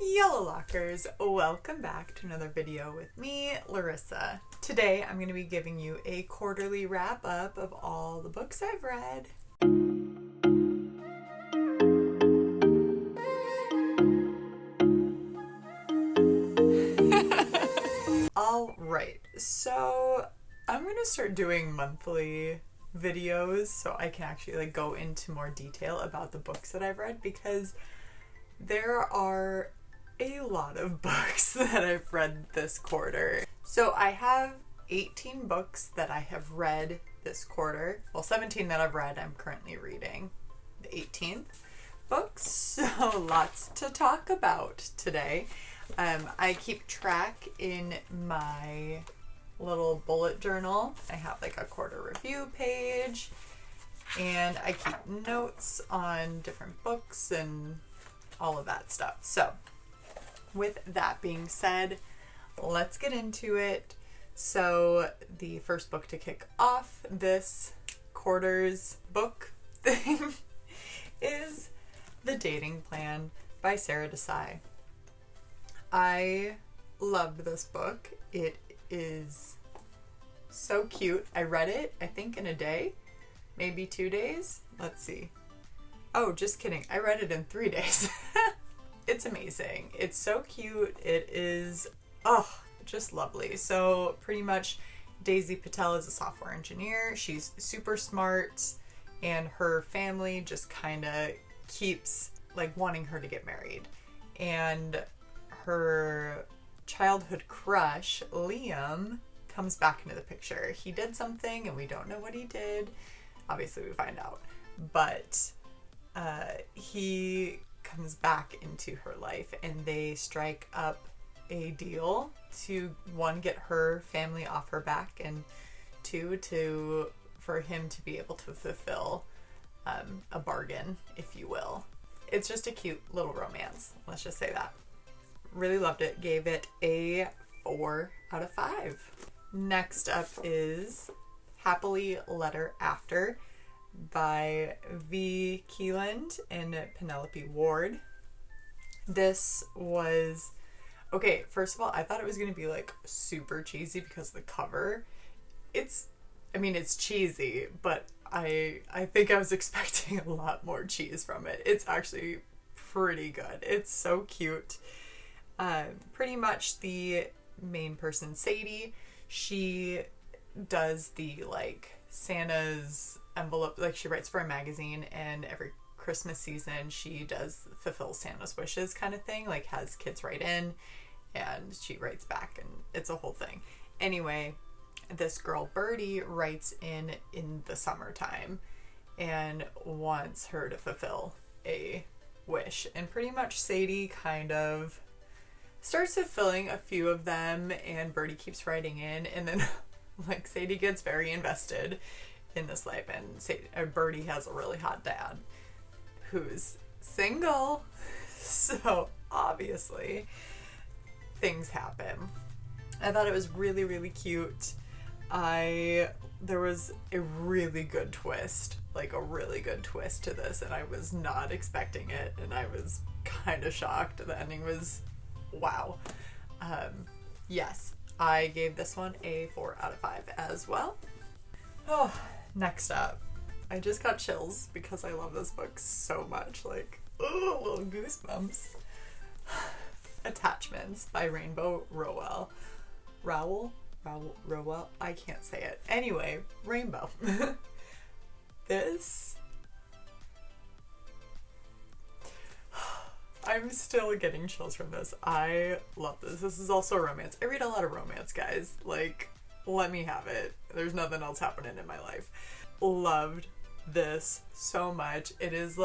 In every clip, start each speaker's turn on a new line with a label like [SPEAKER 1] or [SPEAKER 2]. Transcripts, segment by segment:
[SPEAKER 1] Yello Lawkers, welcome back to another video with me, Larissa. Today I'm going to be giving you a quarterly wrap up of all the books I've read. Alright, so I'm going to start doing monthly videos so I can actually go into more detail about the books that I've read, because there are a lot of books that I've read this quarter. So I have 18 books that I have read this quarter. Well, 17 that I've read. I'm currently reading the 18th book, so lots to talk about today. I keep track in my little bullet journal. I have a quarter review page, and I keep notes on different books and all of that stuff. So with that being said, let's get into it. So the first book to kick off this quarter's book thing is The Dating Plan by Sarah Desai. I loved this book. It is so cute. I read it, I think, in a day, maybe 2 days. Let's see. Oh, just kidding. I read it in 3 days. It's amazing. It's so cute. It is, just lovely. So pretty much Daisy Patel is a software engineer. She's super smart, and her family just kind of keeps wanting her to get married. And her childhood crush, Liam, comes back into the picture. He did something and we don't know what he did. Obviously we find out. But he comes back into her life, and they strike up a deal to, one, get her family off her back, and two, for him to be able to fulfill a bargain, if you will. It's just a cute little romance. Let's just say that. Really loved it. Gave it a 4 out of 5. Next up is Happily Letter After by V. Keeland and Penelope Ward. This was, okay, first of all, I thought it was going to be super cheesy because the cover, it's cheesy, but I think I was expecting a lot more cheese from it. It's actually pretty good. It's so cute. Pretty much the main person, Sadie, she does the Santa's envelope, she writes for a magazine, and every Christmas season she does fulfill Santa's wishes kind of thing, has kids write in and she writes back, and it's a whole thing. Anyway, this girl Birdie writes in the summertime and wants her to fulfill a wish, and pretty much Sadie kind of starts fulfilling a few of them, and Birdie keeps writing in, and then Sadie gets very invested in this life, and Birdie has a really hot dad who's single, so obviously things happen. I thought it was really, really cute. There was a really good twist, a really good twist to this, and I was not expecting it, and I was kind of shocked. The ending was wow. Yes, I gave this one a 4 out of 5 as well. Oh, next up, I just got chills because I love this book so much. Little goosebumps. Attachments by Rainbow Rowell. Rowell? I can't say it. Anyway, Rainbow. I'm still getting chills from this. I love this. This is also a romance. I read a lot of romance, guys. Let me have it. There's nothing else happening in my life. Loved this so much. It is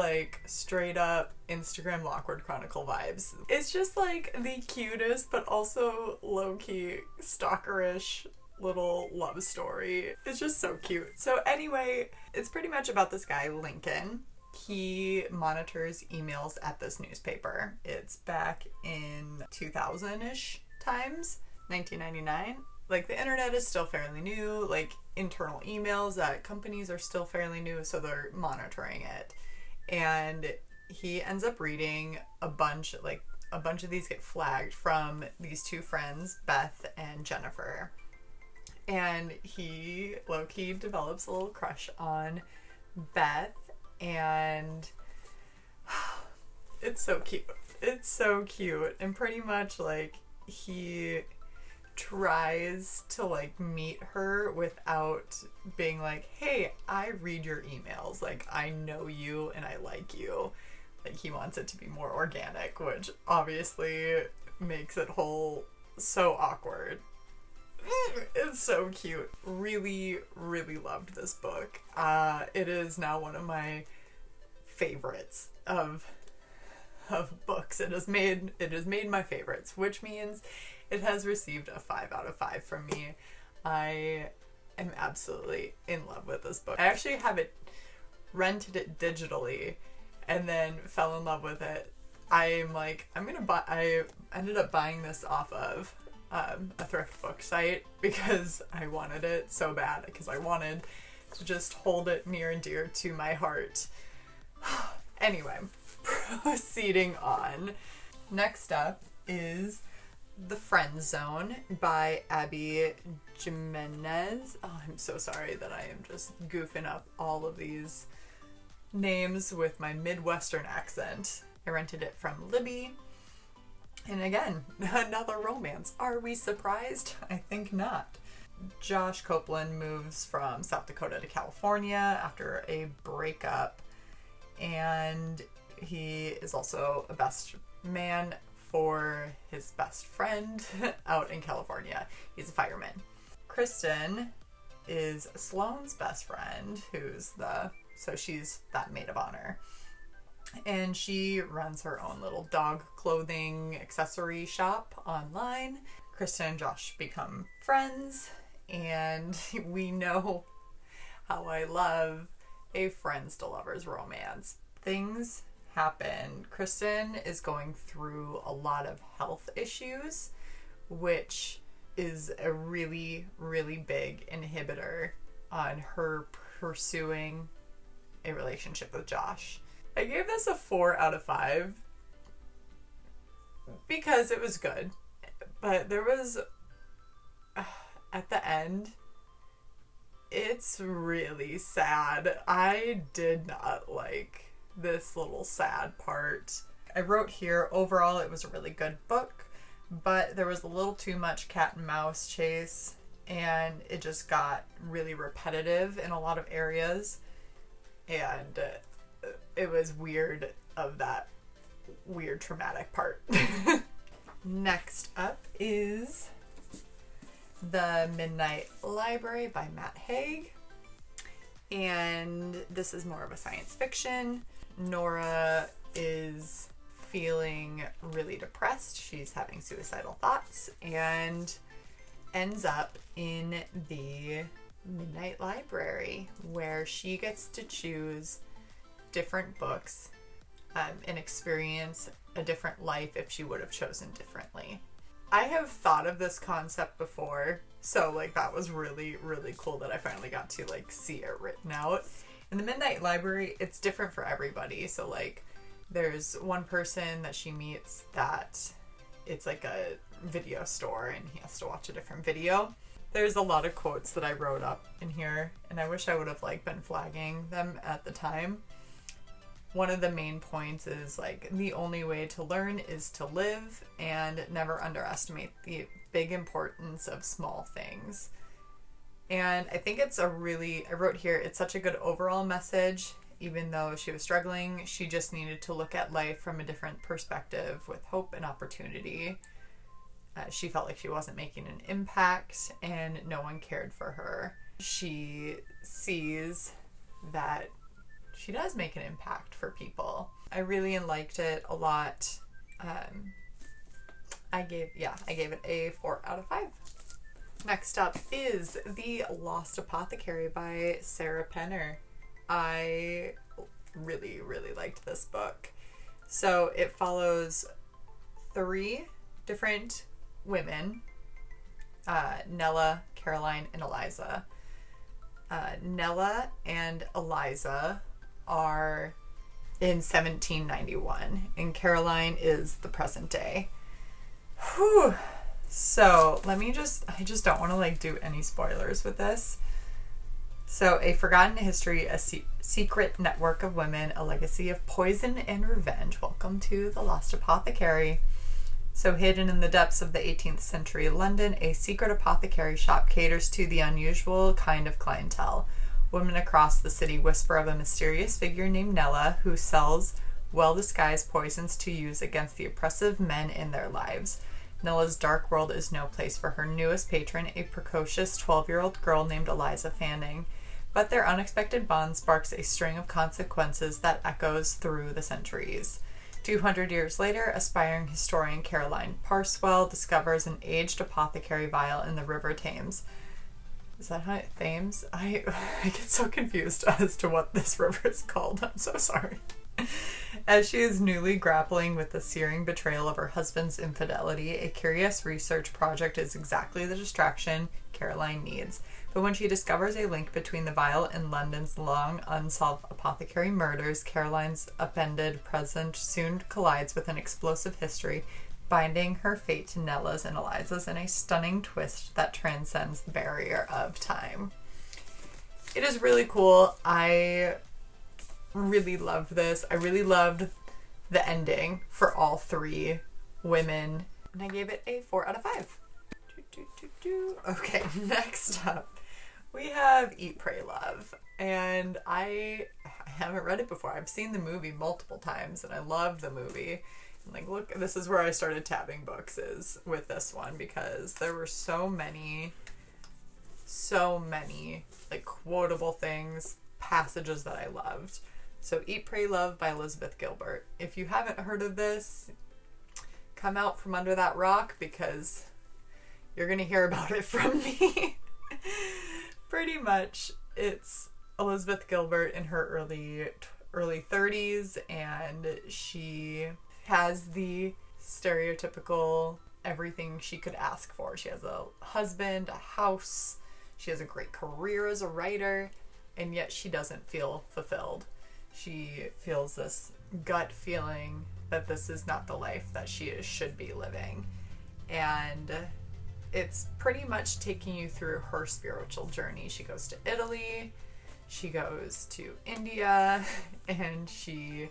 [SPEAKER 1] straight up Instagram Awkward Chronicle vibes. It's just the cutest but also low-key stalkerish little love story. It's just so cute. So anyway, it's pretty much about this guy, Lincoln. He monitors emails at this newspaper. It's back in 2000-ish times, 1999. The internet is still fairly new. Internal emails at companies are still fairly new, so they're monitoring it. And he ends up reading a bunch, a bunch of these get flagged from these two friends, Beth and Jennifer. And he low-key develops a little crush on Beth, and it's so cute. It's so cute. And pretty much, like, he tries to, like, meet her without being like, hey, I read your emails. Like, I know you and I like you. Like, he wants it to be more organic, which obviously makes it whole so awkward. It's so cute. Really, really loved this book. It is now one of my favorites of books. It has made my favorites, which means it has received a 5 out of 5 from me. I am absolutely in love with this book. I actually have rented it digitally and then fell in love with it. I ended up buying this off of a thrift book site because I wanted it so bad, because I wanted to just hold it near and dear to my heart. Anyway, proceeding on. Next up is The Friend Zone by Abby Jimenez. Oh, I'm so sorry that I am just goofing up all of these names with my Midwestern accent. I rented it from Libby. And again, another romance. Are we surprised? I think not. Josh Copeland moves from South Dakota to California after a breakup, and he is also a best man for his best friend out in California. He's a fireman. Kristen is Sloane's best friend, so she's that maid of honor. And she runs her own little dog clothing accessory shop online. Kristen and Josh become friends, and we know how I love a friends to lovers romance. Things happen. Kristen is going through a lot of health issues, which is a really, really big inhibitor on her pursuing a relationship with Josh. I gave this a 4 out of 5 because it was good, but there was, at the end, it's really sad. I did not like this little sad part. I wrote here, overall it was a really good book, but there was a little too much cat and mouse chase, and it just got really repetitive in a lot of areas, and it was weird of that weird traumatic part. Next up is The Midnight Library by Matt Haig. And this is more of a science fiction. Nora is feeling really depressed. She's having suicidal thoughts and ends up in the Midnight Library, where she gets to choose different books and experience a different life if she would have chosen differently. I have thought of this concept before, so like that was really, really cool that I finally got to like see it written out. In the Midnight Library, it's different for everybody. So like there's one person that she meets that it's like a video store and he has to watch a different video. There's a lot of quotes that I wrote up in here, and I wish I would have like been flagging them at the time. One of the main points is like the only way to learn is to live, and never underestimate the big importance of small things. And I think it's I wrote here, it's such a good overall message. Even though she was struggling, she just needed to look at life from a different perspective with hope and opportunity. She felt like she wasn't making an impact and no one cared for her. She sees that she does make an impact for people. I really liked it a lot. I gave it a 4 out of 5. Next up is The Lost Apothecary by Sarah Penner. I really, really liked this book. So it follows 3 different women, Nella, Caroline, and Eliza. Nella and Eliza are in 1791, and Caroline is the present day. Whew. So I just don't want to like do any spoilers with this. So, a forgotten history, a secret network of women, a legacy of poison and revenge. Welcome to The Lost Apothecary. So, hidden in the depths of the 18th century London, a secret apothecary shop caters to the unusual kind of clientele. Women across the city whisper of a mysterious figure named Nella who sells well-disguised poisons to use against the oppressive men in their lives. Nella's dark world is no place for her newest patron, a precocious 12-year-old girl named Eliza Fanning. But their unexpected bond sparks a string of consequences that echoes through the centuries. 200 years later, aspiring historian Caroline Parswell discovers an aged apothecary vial in the River Thames. Is that how it Thames? I get so confused as to what this river is called. I'm so sorry. As she is newly grappling with the searing betrayal of her husband's infidelity, a curious research project is exactly the distraction Caroline needs. But when she discovers a link between the vial and London's long unsolved apothecary murders, Caroline's upended present soon collides with an explosive history, binding her fate to Nella's and Eliza's in a stunning twist that transcends the barrier of time. It is really cool. I really loved this. I really loved the ending for all three women, and I gave it a 4 out of 5. Okay, next up we have Eat, Pray, Love, and I haven't read it before. I've seen the movie multiple times, and I love the movie. And like, look, this is where I started tabbing books, is with this one, because there were so many like quotable things, passages that I loved. So Eat, Pray, Love by Elizabeth Gilbert. If you haven't heard of this, come out from under that rock, because you're going to hear about it from me. Pretty much, it's Elizabeth Gilbert in her early 30s, and she has the stereotypical everything she could ask for. She has a husband, a house, she has a great career as a writer, and yet she doesn't feel fulfilled. She feels this gut feeling that this is not the life that she should be living. And it's pretty much taking you through her spiritual journey. She goes to Italy, she goes to India, and she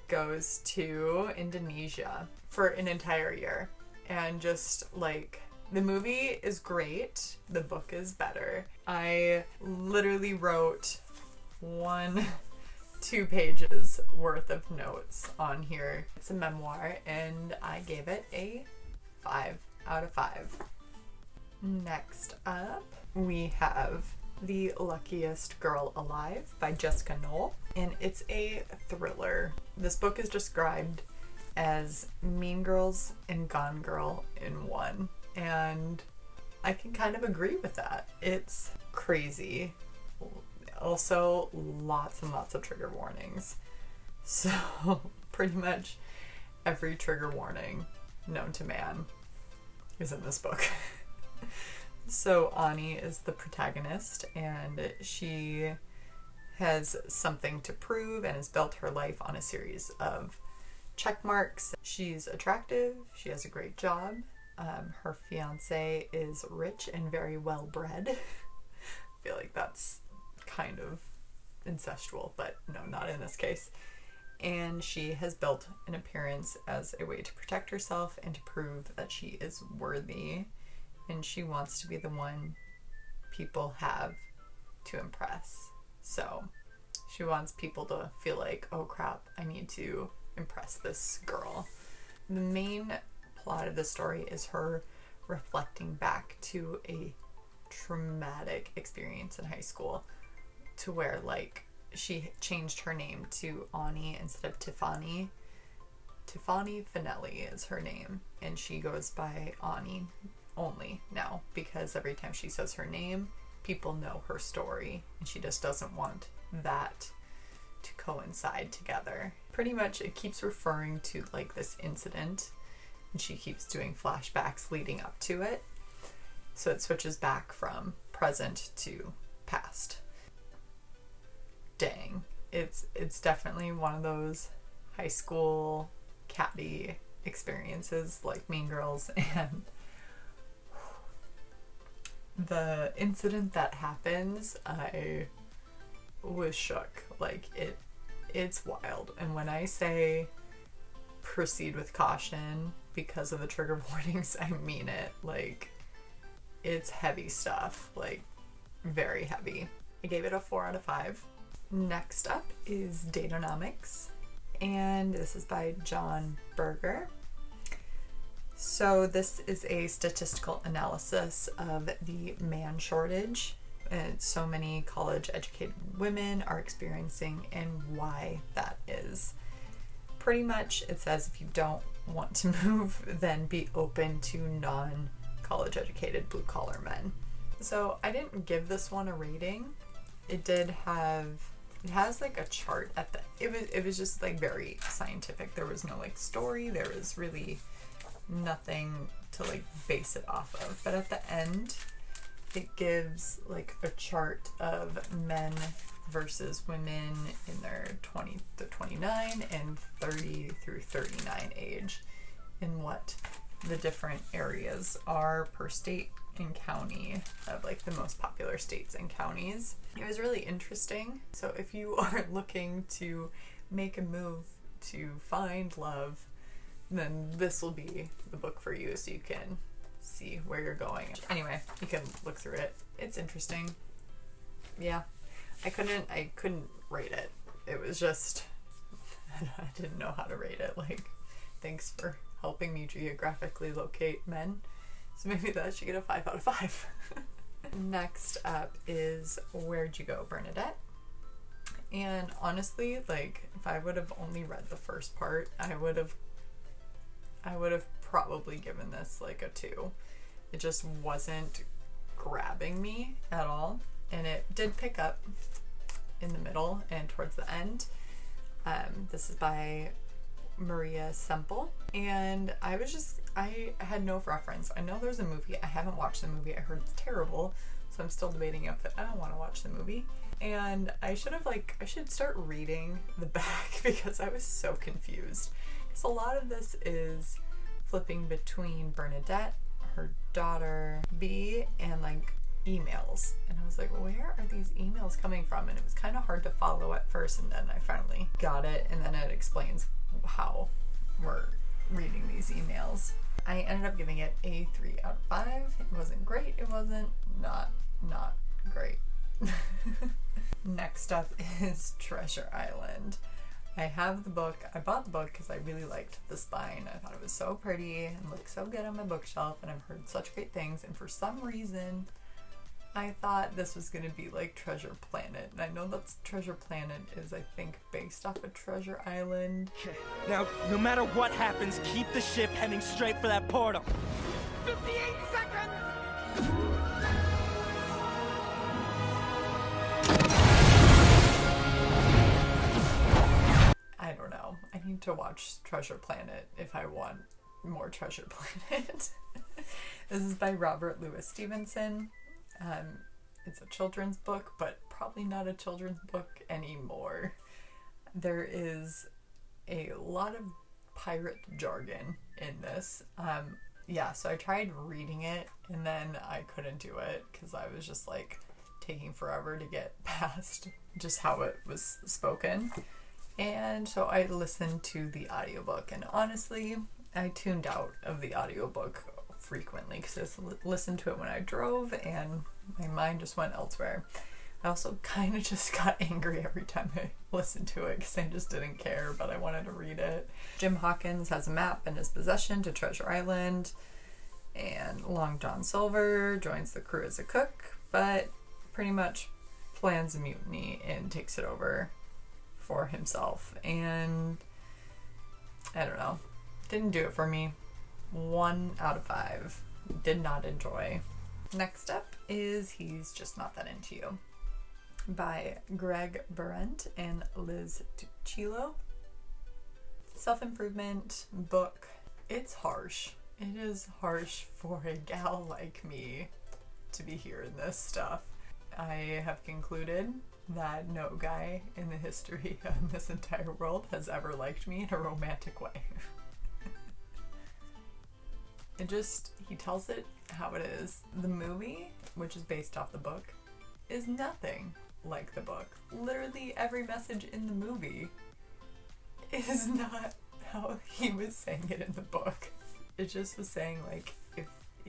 [SPEAKER 1] goes to Indonesia for an entire year. And just like, the movie is great, the book is better. I literally wrote 2 pages worth of notes on here. It's a memoir, and I gave it a 5 out of 5. Next up, we have The Luckiest Girl Alive by Jessica Knoll, and it's a thriller. This book is described as Mean Girls and Gone Girl in one, and I can kind of agree with that. It's crazy. Also, lots and lots of trigger warnings. So, pretty much every trigger warning known to man is in this book. So, Ani is the protagonist, and she has something to prove and has built her life on a series of check marks. She's attractive, she has a great job, her fiance is rich and very well bred. I feel like that's kind of incestual, but no, not in this case. And she has built an appearance as a way to protect herself and to prove that she is worthy, and she wants to be the one people have to impress. So she wants people to feel like, oh crap, I need to impress this girl. The main plot of the story is her reflecting back to a traumatic experience in high school, to where like she changed her name to Ani instead of Tiffany. Tiffany Finelli is her name, and she goes by Ani only now, because every time she says her name, people know her story, and she just doesn't want that to coincide together. Pretty much it keeps referring to like this incident, and she keeps doing flashbacks leading up to it, so it switches back from present to past. Dang, it's definitely one of those high school catty experiences like Mean Girls, and the incident that happens, I was shook. Like, it's wild. And when I say proceed with caution because of the trigger warnings, I mean it. Like, it's heavy stuff, like very heavy. I gave it a 4 out of 5. Next up is Datonomics, and this is by John Berger. So this is a statistical analysis of the man shortage and so many college educated women are experiencing and why that is. Pretty much it says if you don't want to move, then be open to non-college educated blue collar men. So I didn't give this one a rating. It has like a chart at the, it was just like very scientific. There was no like story. There was really nothing to like base it off of. But at the end, it gives like a chart of men versus women in their 20 to 29 and 30 through 39 age, and what the different areas are per state and county of like the most popular states and counties. It was really interesting. So if you are looking to make a move to find love, then this will be the book for you, so you can see where you're going. Anyway, you can look through it. It's interesting. Yeah. I couldn't rate it. It was just, I didn't know how to rate it. Like, thanks for helping me geographically locate men. So maybe that should get a 5 out of 5. Next up is Where'd You Go, Bernadette? And honestly, like, if I would have only read the first part, I would have probably given this like a 2. It just wasn't grabbing me at all. And it did pick up in the middle and towards the end. This is by Maria Semple. And I had no reference. I know there's a movie. I haven't watched the movie. I heard it's terrible. So I'm still debating if I don't want to watch the movie. And I should start reading the back because I was so confused. Because a lot of this is flipping between Bernadette, her daughter, B, and like emails. And I was like, where are these emails coming from? And it was kind of hard to follow at first, and then I finally got it, and then it explains how we're reading these emails. I ended up giving it a 3 out of 5. It wasn't great. It wasn't not great. Next up is Treasure Island. I have the book. I bought the book because I really liked the spine. I thought it was so pretty and looked so good on my bookshelf, and I've heard such great things, and for some reason I thought this was going to be like Treasure Planet. And I know that Treasure Planet is, I think, based off of Treasure Island.
[SPEAKER 2] Okay, now, no matter what happens, keep the ship heading straight for that portal. 58 seconds!
[SPEAKER 1] I don't know. I need to watch Treasure Planet if I want more Treasure Planet. This is by Robert Louis Stevenson. It's a children's book, but probably not a children's book anymore. There is a lot of pirate jargon in this. So I tried reading it, and then I couldn't do it because I was just like taking forever to get past just how it was spoken. And so I listened to the audiobook, and honestly, I tuned out of the audiobook frequently because I listened to it when I drove and my mind just went elsewhere. I also kind of just got angry every time I listened to it because I just didn't care, but I wanted to read it. Jim Hawkins has a map in his possession to Treasure Island, and Long John Silver joins the crew as a cook, but pretty much plans a mutiny and takes it over for himself. And I don't know, didn't do it for me. 1 out of 5. Did not enjoy. Next up is He's Just Not That Into You by Greg Berendt and Liz Tuccillo. Self-improvement book. It's harsh. It is harsh for a gal like me to be hearing this stuff. I have concluded that no guy in the history of this entire world has ever liked me in a romantic way. He tells it how it is. The movie, which is based off the book, is nothing like the book. Literally every message in the movie is not how he was saying it in the book. It just was saying, like, if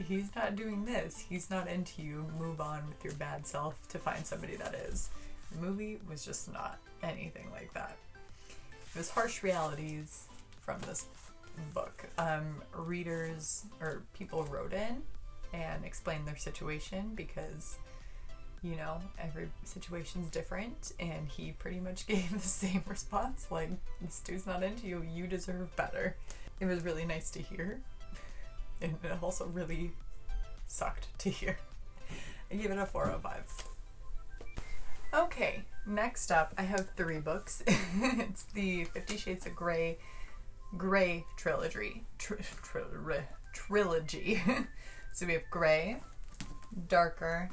[SPEAKER 1] he's not doing this, he's not into you, move on with your bad self to find somebody that is. The movie was just not anything like that. It was harsh realities from this book. Readers or people wrote in and explained their situation because, you know, every situation's different, and he pretty much gave the same response, like, this dude's not into you, you deserve better. It was really nice to hear, and it also really sucked to hear. I gave it a 4 out of 5. Okay, next up I have 3 books. It's the 50 Shades of Grey trilogy. Trilogy. So we have Grey, Darker,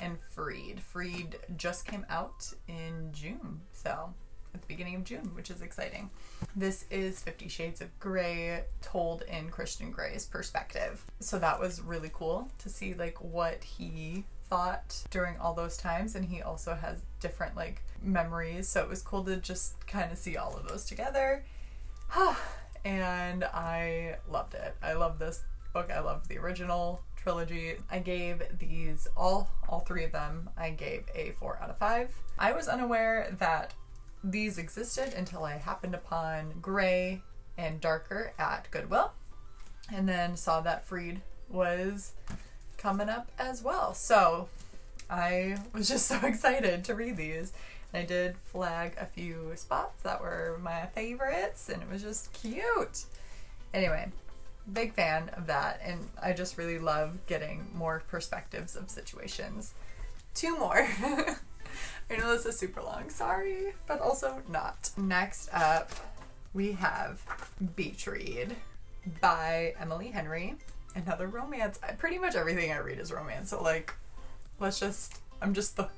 [SPEAKER 1] and Freed. Freed just came out in June, so at the beginning of June, which is exciting. This is 50 Shades of Grey told in Christian Grey's perspective. So that was really cool to see, like, what he thought during all those times, and he also has different, like, memories, so it was cool to just kind of see all of those together. And I loved it. I love this book. I love the original trilogy. I gave these all 3 of them, I gave a 4 out of 5. I was unaware that these existed until I happened upon Grey and Darker at Goodwill, and then saw that Freed was coming up as well. So I was just so excited to read these. I did flag a few spots that were my favorites, and it was just cute. Anyway, big fan of that, and I just really love getting more perspectives of situations. 2 more. I know this is super long, sorry, but also not. Next up, we have Beach Read by Emily Henry. Another romance. Pretty much everything I read is romance, so, like, I'm just the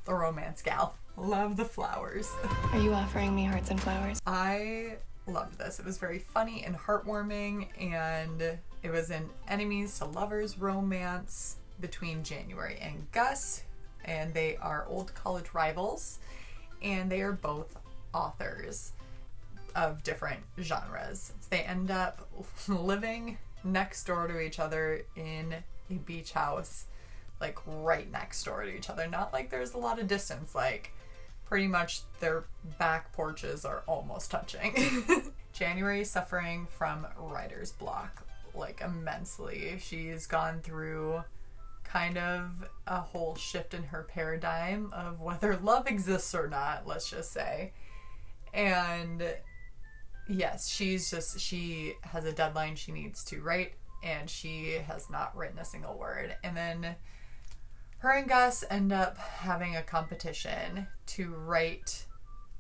[SPEAKER 1] romance gal. Love the flowers.
[SPEAKER 3] Are you offering me hearts and flowers?
[SPEAKER 1] I loved this. It was very funny and heartwarming, and it was an enemies to lovers romance between January and Gus, and they are old college rivals, and they are both authors of different genres. So they end up living next door to each other in a beach house, like right next door to each other. Not like there's a lot of distance, like pretty much their back porches are almost touching. January is suffering from writer's block, like immensely. She's gone through kind of a whole shift in her paradigm of whether love exists or not, let's just say. And yes, she has a deadline she needs to write, and she has not written a single word. And then her and Gus end up having a competition to write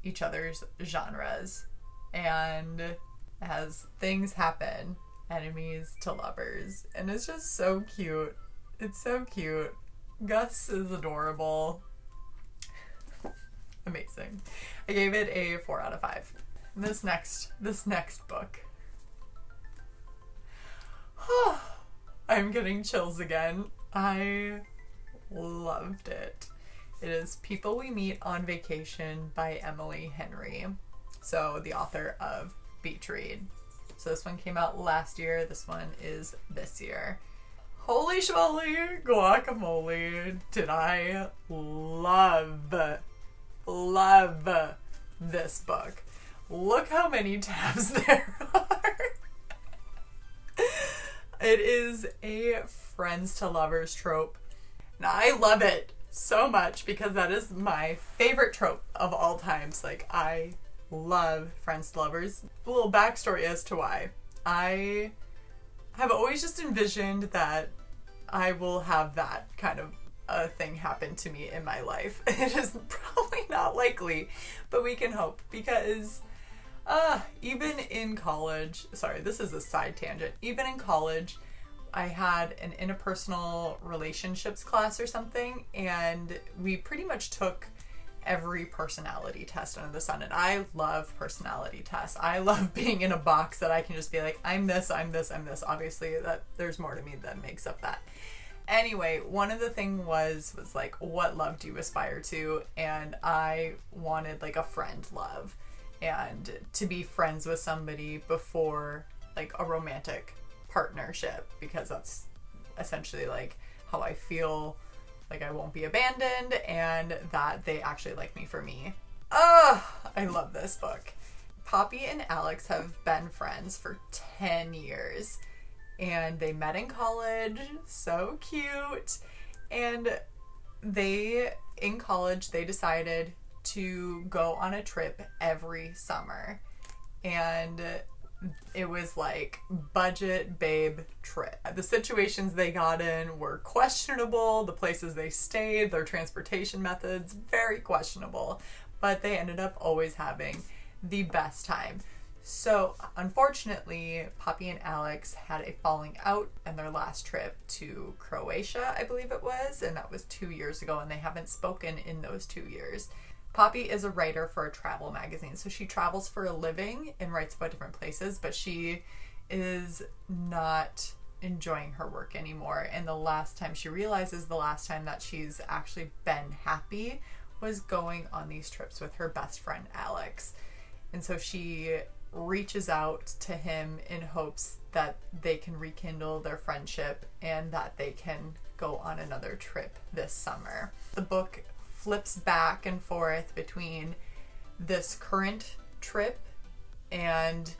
[SPEAKER 1] each other's genres. And as things happen, enemies to lovers. And it's just so cute. It's so cute. Gus is adorable. Amazing. I gave it a 4 out of 5. This next book. I'm getting chills again. I loved it. It is People We Meet on Vacation by Emily Henry. So the author of Beach Read. So this one came out last year. This one is this year. Holy schmoly, guacamole. Did I love this book. Look how many tabs there are. It is a friends to lovers trope. And I love it so much because that is my favorite trope of all times. Like, I love friends to lovers. A little backstory as to why. I have always just envisioned that I will have that kind of a thing happen to me in my life. It is probably not likely, but we can hope, because even in college, sorry, this is a side tangent, even in college, I had an interpersonal relationships class or something, and we pretty much took every personality test under the sun. And I love personality tests. I love being in a box that I can just be like, I'm this, I'm this, I'm this. Obviously, that there's more to me that makes up that. Anyway, one of the thing was like, what love do you aspire to? And I wanted like a friend love, and to be friends with somebody before like a romantic partnership, because that's essentially like how I feel like I won't be abandoned and that they actually like me for me. I love this book. Poppy and Alex have been friends for 10 years. And they met in college. So cute. And in college, they decided to go on a trip every summer. And it was like budget babe trip. The situations they got in were questionable. The places they stayed, their transportation methods, very questionable. But they ended up always having the best time. So, unfortunately, Poppy and Alex had a falling out in their last trip to Croatia, I believe it was, and that was 2 years ago, and they haven't spoken in those 2 years. Poppy is a writer for a travel magazine, so she travels for a living and writes about different places, but she is not enjoying her work anymore, and the last time that she's actually been happy was going on these trips with her best friend, Alex. And so she reaches out to him in hopes that they can rekindle their friendship and that they can go on another trip this summer. The book flips back and forth between this current trip and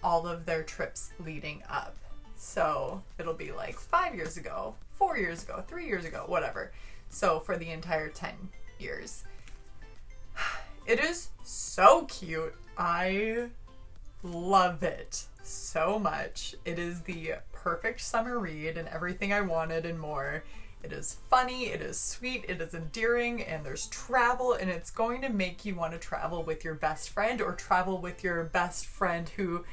[SPEAKER 1] all of their trips leading up. So it'll be like 5 years ago, 4 years ago, 3 years ago, whatever. So for the entire 10 years. It is so cute. I love it so much. It is the perfect summer read and everything I wanted and more. It is funny, it is sweet, it is endearing, and there's travel, and it's going to make you want to travel with your best friend or travel with your best friend who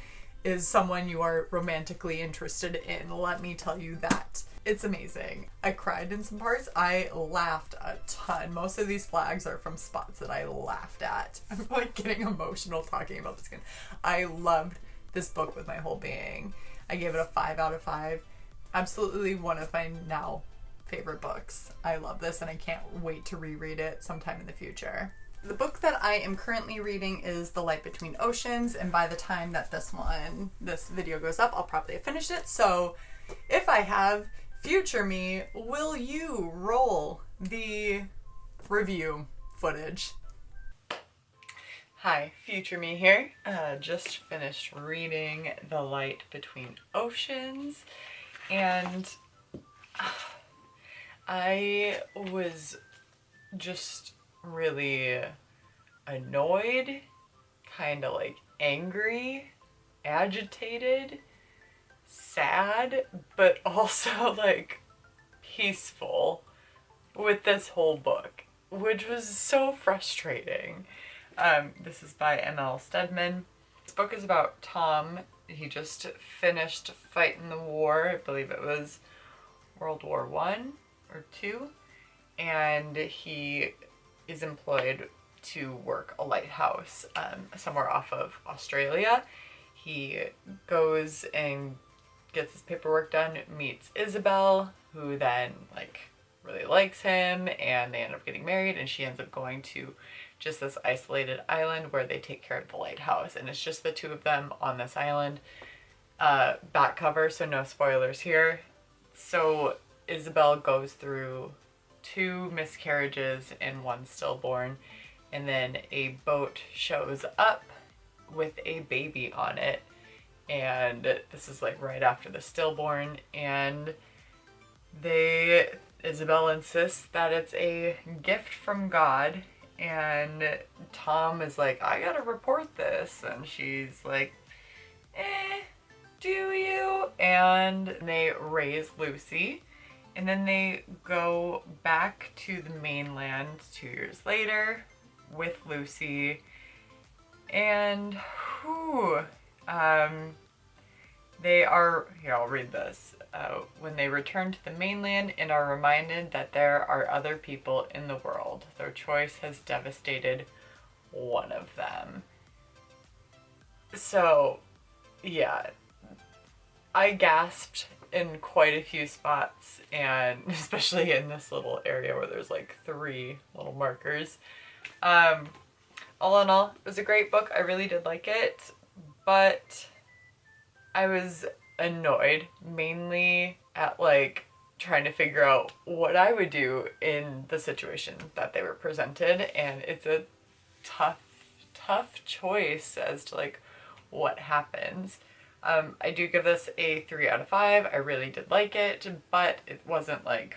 [SPEAKER 1] is someone you are romantically interested in. Let me tell you that. It's amazing. I cried in some parts. I laughed a ton. Most of these flags are from spots that I laughed at. I'm like getting emotional talking about this again. I loved this book with my whole being. I gave it a 5 out of 5. Absolutely one of my now favorite books. I love this and I can't wait to reread it sometime in the future. The book that I am currently reading is The Light Between Oceans, and by the time that this video goes up, I'll probably have finished it. So if I have, future me, will you roll the review footage? Hi, future me here. Just finished reading The Light Between Oceans, and I was just really annoyed, kind of like angry, agitated, sad, but also like peaceful with this whole book, which was so frustrating. This is by M.L. Stedman. This book is about Tom. He just finished fighting the war. I believe it was World War I or II, and he is employed to work a lighthouse somewhere off of Australia. He goes and gets his paperwork done, meets Isabel, who then like really likes him, and they end up getting married, and she ends up going to just this isolated island where they take care of the lighthouse, and it's just the two of them on this island. Back cover, so no spoilers here. So Isabel goes through 2 miscarriages and 1 stillborn, and then a boat shows up with a baby on it, and this is like right after the stillborn, and Isabel insists that it's a gift from God, and Tom is like, I gotta report this, and she's like, do you? And they raise Lucy. And then they go back to the mainland 2 years later with Lucy. And They are, here I'll read this, when they return to the mainland and are reminded that there are other people in the world. Their choice has devastated one of them. So, yeah, I gasped in quite a few spots, and especially in this little area where there's like 3 little markers. All in all, it was a great book. I really did like it, but I was annoyed mainly at like trying to figure out what I would do in the situation that they were presented, and it's a tough choice as to like what happens. I do give this a 3 out of 5. I really did like it, but it wasn't like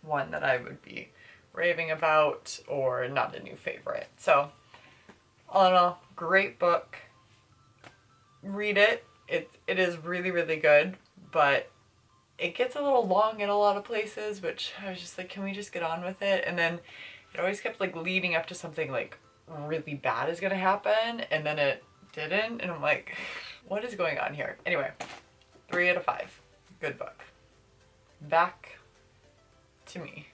[SPEAKER 1] one that I would be raving about or not a new favorite. So all in all, great book. Read it. It is really, really good, but it gets a little long in a lot of places, which I was just like, can we just get on with it? And then it always kept like leading up to something like really bad is gonna happen, and then it didn't, and I'm like, what is going on here? Anyway, 3 out of 5. Good book. Back to me.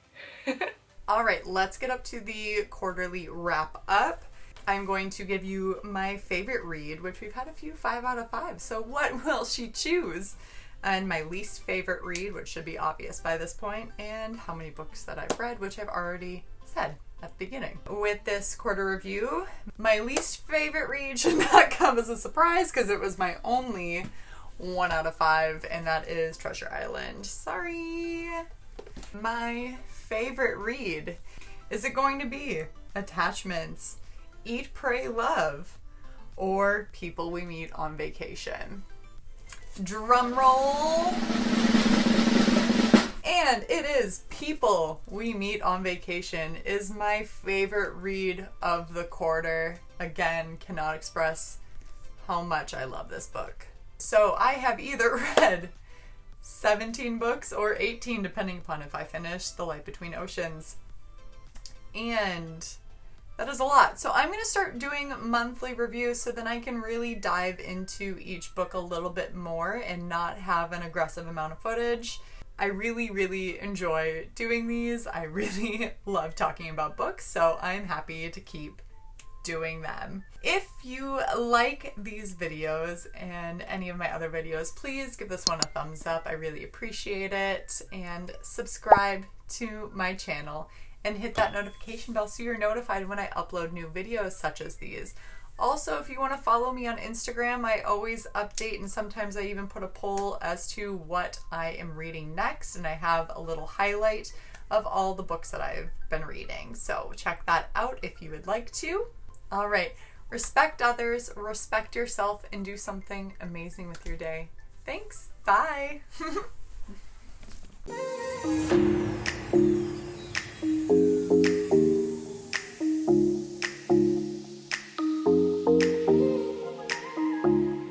[SPEAKER 1] All right, let's get up to the quarterly wrap up. I'm going to give you my favorite read, which we've had a few 5 out of 5. So what will she choose? And my least favorite read, which should be obvious by this point, and how many books that I've read, which I've already said at the beginning. With this quarter review, my least favorite read should not come as a surprise because it was my only 1 out of 5, and that is Treasure Island. Sorry. My favorite read, is it going to be Attachments, Eat, Pray, Love, or People We Meet on Vacation? Drum roll. And it is People We Meet on Vacation is my favorite read of the quarter. Again, cannot express how much I love this book. So I have either read 17 books or 18, depending upon if I finish The Light Between Oceans. And that is a lot. So I'm going to start doing monthly reviews so then I can really dive into each book a little bit more and not have an aggressive amount of footage. I really, really enjoy doing these. I really love talking about books, so I'm happy to keep doing them. If you like these videos and any of my other videos, please give this one a thumbs up. I really appreciate it. And subscribe to my channel and hit that notification bell so you're notified when I upload new videos such as these. Also, if you want to follow me on Instagram, I always update, and sometimes I even put a poll as to what I am reading next, and I have a little highlight of all the books that I've been reading. So check that out if you would like to. All right, respect others, respect yourself, and do something amazing with your day. Thanks. Bye.